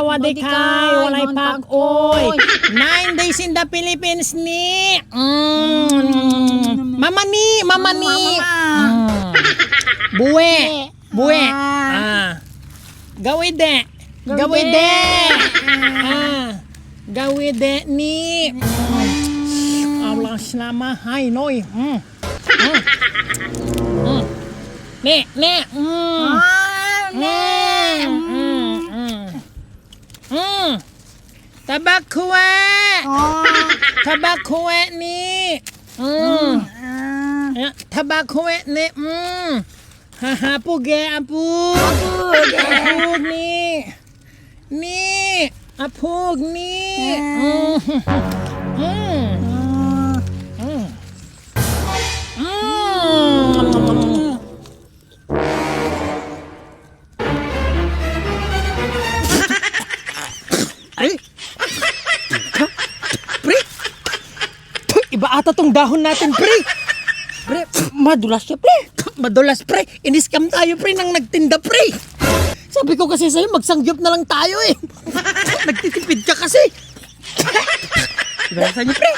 sawadikay, walay pak-oy. 9 days in the Philippines ni. Mama ni. Buwe. Gawide. Gawide ni. Allah selama hai noi. Nek. Tabakwe ni. Tabakwe ni. Puge apug ni. Apug ni. Ay! Pre! Iba ata tong dahon natin, pre! Pre, madulas siya, pre. Madulas, pre! Iniskam tayo, pre, nang nagtinda, pre! Sabi ko kasi sa'yo, magsangyop na lang tayo, eh! Nagtitipid ka kasi! Ibasan niyo, pre.